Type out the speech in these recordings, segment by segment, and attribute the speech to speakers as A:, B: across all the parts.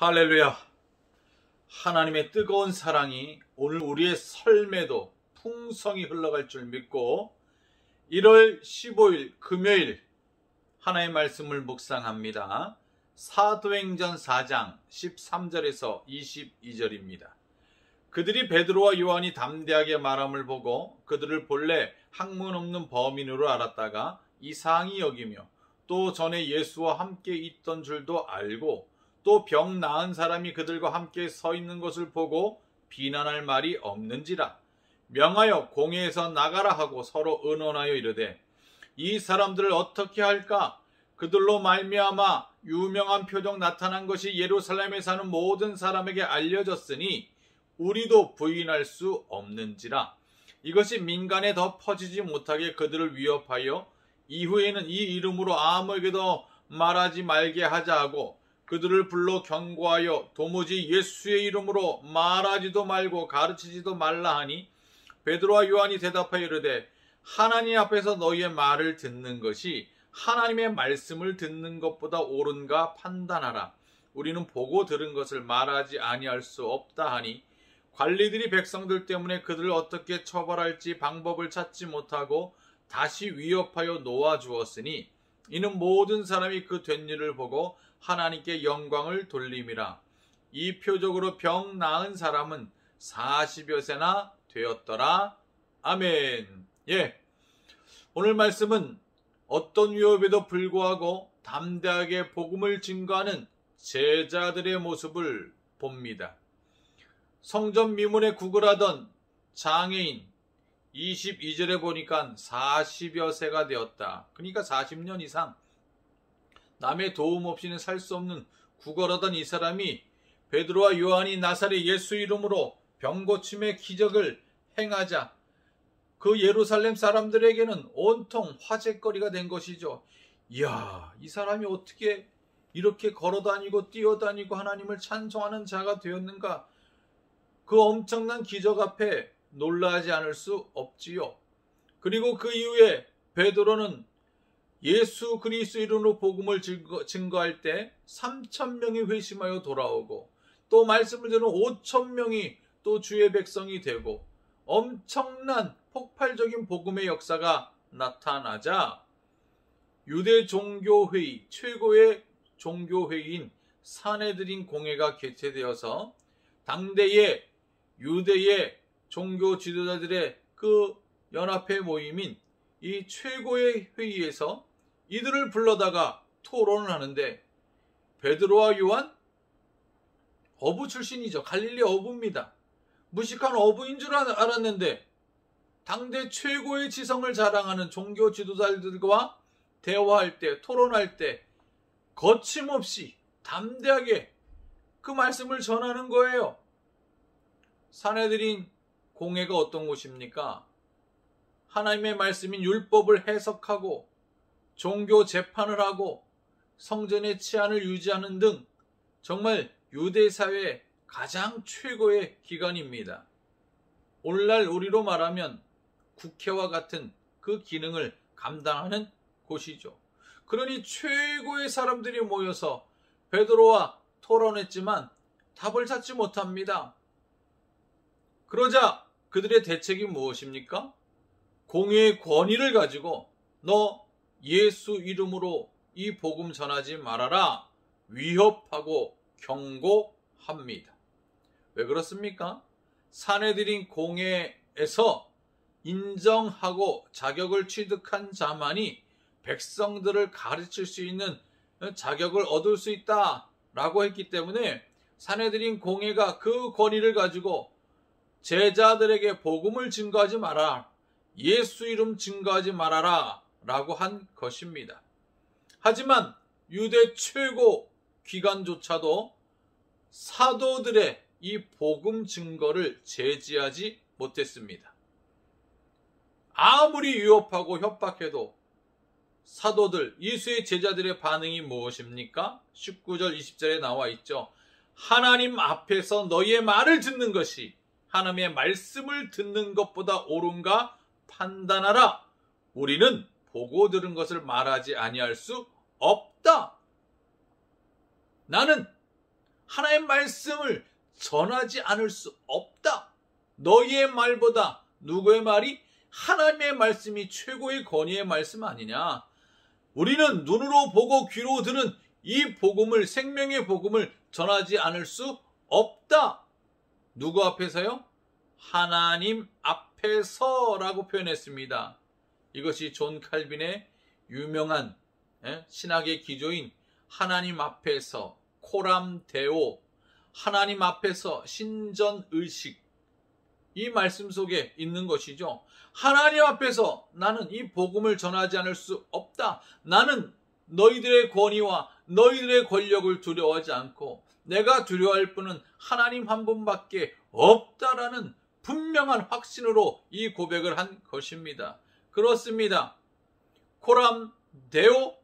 A: 할렐루야. 하나님의 뜨거운 사랑이 오늘 우리의 삶에도 풍성히 흘러갈 줄 믿고 1월 15일 금요일 하나님의 말씀을 묵상합니다. 사도행전 4장 13절에서 22절입니다. 그들이 베드로와 요한이 담대하게 말함을 보고 그들을 본래 학문 없는 범인으로 알았다가 이상히 여기며 또 전에 예수와 함께 있던 줄도 알고 또 병 나은 사람이 그들과 함께 서 있는 것을 보고 비난할 말이 없는지라 명하여 공회에서 나가라 하고 서로 의논하여 이르되 이 사람들을 어떻게 할까? 그들로 말미암아 유명한 표적 나타난 것이 예루살렘에 사는 모든 사람에게 알려졌으니 우리도 부인할 수 없는지라. 이것이 민간에 더 퍼지지 못하게 그들을 위협하여 이후에는 이 이름으로 아무에게도 말하지 말게 하자 하고 그들을 불러 경고하여 도무지 예수의 이름으로 말하지도 말고 가르치지도 말라 하니 베드로와 요한이 대답하여 이르되 하나님 앞에서 너희의 말을 듣는 것이 하나님의 말씀을 듣는 것보다 옳은가 판단하라. 우리는 보고 들은 것을 말하지 아니할 수 없다 하니 관리들이 백성들 때문에 그들을 어떻게 처벌할지 방법을 찾지 못하고 다시 위협하여 놓아주었으니 이는 모든 사람이 그 된 일을 보고 하나님께 영광을 돌림이라. 이 표적으로 병 나은 사람은 40여 세나 되었더라. 아멘. 오늘 말씀은 어떤 위협에도 불구하고 담대하게 복음을 증거하는 제자들의 모습을 봅니다. 성전 미문에 구걸하던 장애인 22절에 보니까 40여 세가 되었다. 그러니까 40년 이상 남의 도움 없이는 살 수 없는 구걸하던 이 사람이 베드로와 요한이 나사렛 예수 이름으로 병고침의 기적을 행하자 그 예루살렘 사람들에게는 온통 화제거리가 된 것이죠. 이야, 이 사람이 어떻게 이렇게 걸어다니고 뛰어다니고 하나님을 찬송하는 자가 되었는가? 그 엄청난 기적 앞에 놀라지 않을 수 없지요. 그리고 그 이후에 베드로는 예수 그리스도 이름으로 복음을 증거할 때 3,000명이 회심하여 돌아오고 또 말씀을 듣는 5,000명이 또 주의 백성이 되고 엄청난 폭발적인 복음의 역사가 나타나자 유대 종교회의 최고의 종교회의인 산헤드린 공회가 개최되어서 당대의 유대의 종교 지도자들의 그 연합회 모임인 이 최고의 회의에서 이들을 불러다가 토론을 하는데 베드로와 요한 어부 출신이죠. 갈릴리 어부입니다. 무식한 어부인 줄 알았는데 당대 최고의 지성을 자랑하는 종교 지도자들과 대화할 때 토론할 때 거침없이 담대하게 그 말씀을 전하는 거예요. 산헤드린 공회가 어떤 곳입니까? 하나님의 말씀인 율법을 해석하고 종교 재판을 하고 성전의 치안을 유지하는 등 정말 유대 사회의 가장 최고의 기관입니다. 오늘날 우리로 말하면 국회와 같은 그 기능을 감당하는 곳이죠. 그러니 최고의 사람들이 모여서 베드로와 토론했지만 답을 찾지 못합니다. 그러자 그들의 대책이 무엇입니까? 공회의 권위를 가지고 너 예수 이름으로 이 복음 전하지 말아라 위협하고 경고합니다. 왜 그렇습니까? 산헤드린 공회에서 인정하고 자격을 취득한 자만이 백성들을 가르칠 수 있는 자격을 얻을 수 있다라고 했기 때문에 산헤드린 공회가 그 권위를 가지고 제자들에게 복음을 증거하지 말아라. 예수 이름 증거하지 말아라 라고 한 것입니다. 하지만 유대 최고 기관조차도 사도들의 이 복음 증거를 제지하지 못했습니다. 아무리 위협하고 협박해도 사도들, 예수의 제자들의 반응이 무엇입니까? 19절 20절에 나와 있죠. 하나님 앞에서 너희의 말을 듣는 것이 하나님의 말씀을 듣는 것보다 옳은가 판단하라. 우리는 보고 들은 것을 말하지 아니할 수 없다. 나는 하나님의 말씀을 전하지 않을 수 없다. 너희의 말보다 누구의 말이? 하나님의 말씀이 최고의 권위의 말씀 아니냐. 우리는 눈으로 보고 귀로 들은 이 복음을, 생명의 복음을 전하지 않을 수 없다. 누구 앞에서요? 하나님 앞에서라고 표현했습니다. 이것이 존 칼빈의 유명한 신학의 기조인 하나님 앞에서, 코람 데오, 하나님 앞에서 신전의식, 이 말씀 속에 있는 것이죠. 하나님 앞에서 나는 이 복음을 전하지 않을 수 없다. 나는 너희들의 권위와 너희들의 권력을 두려워하지 않고 내가 두려워할 분은 하나님 한 분밖에 없다라는 분명한 확신으로 이 고백을 한 것입니다. 그렇습니다. 코람 데오,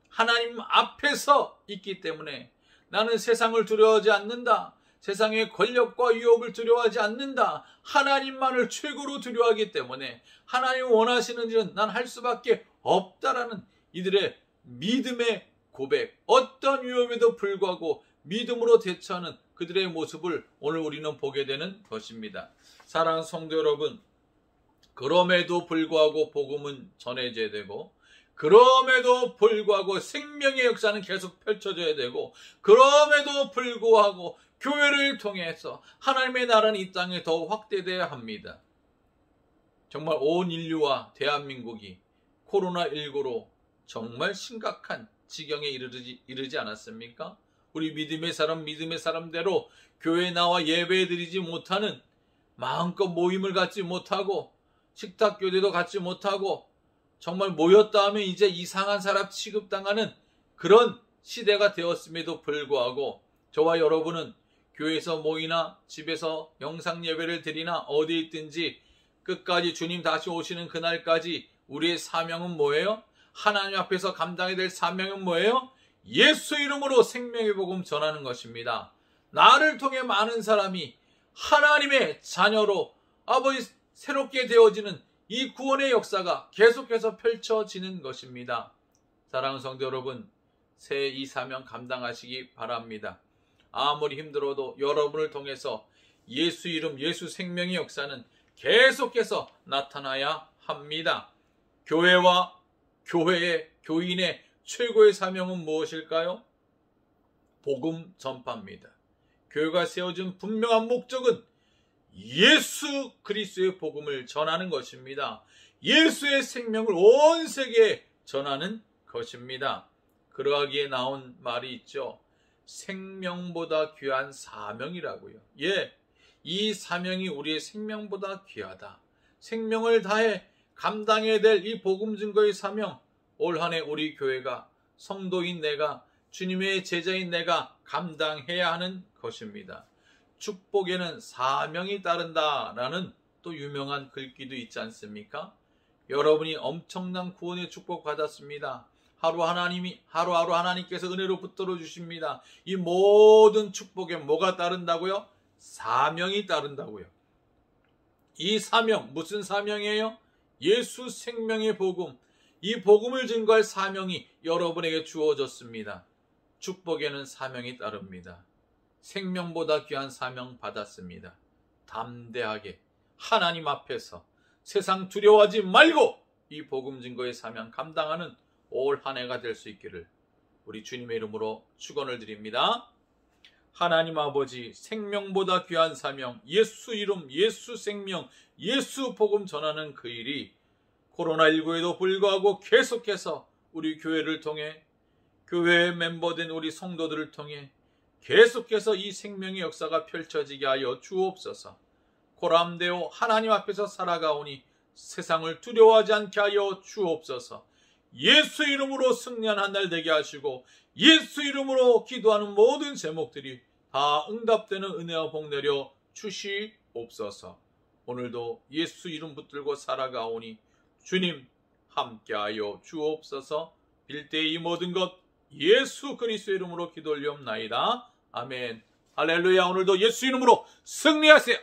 A: 하나님 앞에서 있기 때문에 나는 세상을 두려워하지 않는다. 세상의 권력과 유혹을 두려워하지 않는다. 하나님만을 최고로 두려워하기 때문에 하나님 원하시는 일은 난 할 수밖에 없다라는 이들의 믿음의 고백, 어떤 위험에도 불구하고 믿음으로 대처하는 그들의 모습을 오늘 우리는 보게 되는 것입니다. 사랑하는 성도 여러분, 그럼에도 불구하고 복음은 전해져야 되고, 그럼에도 불구하고 생명의 역사는 계속 펼쳐져야 되고, 그럼에도 불구하고 교회를 통해서 하나님의 나라는 이 땅에 더 확대되어야 합니다. 정말 온 인류와 대한민국이 코로나19로 정말 심각한 지경에 이르지 않았습니까? 우리 믿음의 사람대로 교회에 나와 예배드리지 못하는, 마음껏 모임을 갖지 못하고 식탁 교대도 갖지 못하고 정말 모였다 하면 이제 이상한 사람 취급당하는 그런 시대가 되었음에도 불구하고 저와 여러분은 교회에서 모이나 집에서 영상 예배를 드리나 어디에 있든지 끝까지 주님 다시 오시는 그날까지 우리의 사명은 뭐예요? 하나님 앞에서 감당해야 될 사명은 뭐예요? 예수 이름으로 생명의 복음 전하는 것입니다. 나를 통해 많은 사람이 하나님의 자녀로 아버지 새롭게 되어지는 이 구원의 역사가 계속해서 펼쳐지는 것입니다. 사랑하는 성도 여러분, 새해 이 사명 감당하시기 바랍니다. 아무리 힘들어도 여러분을 통해서 예수 이름, 예수 생명의 역사는 계속해서 나타나야 합니다. 교회와 교인의 최고의 사명은 무엇일까요? 복음 전파입니다. 교회가 세워진 분명한 목적은 예수 그리스도의 복음을 전하는 것입니다. 예수의 생명을 온 세계에 전하는 것입니다. 그러하기에 나온 말이 있죠. 생명보다 귀한 사명이라고요. 예, 이 사명이 우리의 생명보다 귀하다. 생명을 다해 감당해야 될 이 복음 증거의 사명, 올 한 해 우리 교회가, 성도인 내가, 주님의 제자인 내가 감당해야 하는 것입니다. 축복에는 사명이 따른다라는 또 유명한 글귀도 있지 않습니까? 여러분이 엄청난 구원의 축복 받았습니다. 하루하루 하나님께서 은혜로 붙들어 주십니다. 이 모든 축복에 뭐가 따른다고요? 사명이 따른다고요. 이 사명, 무슨 사명이에요? 예수 생명의 복음, 이 복음을 증거할 사명이 여러분에게 주어졌습니다. 축복에는 사명이 따릅니다. 생명보다 귀한 사명 받았습니다. 담대하게 하나님 앞에서 세상 두려워하지 말고 이 복음 증거의 사명 감당하는 올 한 해가 될 수 있기를 우리 주님의 이름으로 축원을 드립니다. 하나님 아버지, 생명보다 귀한 사명, 예수 이름, 예수 생명, 예수 복음 전하는 그 일이 코로나19에도 불구하고 계속해서 우리 교회를 통해, 교회의 멤버된 우리 성도들을 통해 계속해서 이 생명의 역사가 펼쳐지게 하여 주옵소서. 고람되어 하나님 앞에서 살아가오니 세상을 두려워하지 않게 하여 주옵소서. 예수 이름으로 승리한 한 날 되게 하시고 예수 이름으로 기도하는 모든 제목들이 다 응답되는 은혜와 복 내려 주시옵소서. 오늘도 예수 이름 붙들고 살아가오니 주님 함께하여 주옵소서. 빌때 이 모든 것 예수 그리스도 이름으로 기도 올리옵나이다. 아멘. 할렐루야. 오늘도 예수 이름으로 승리하세요.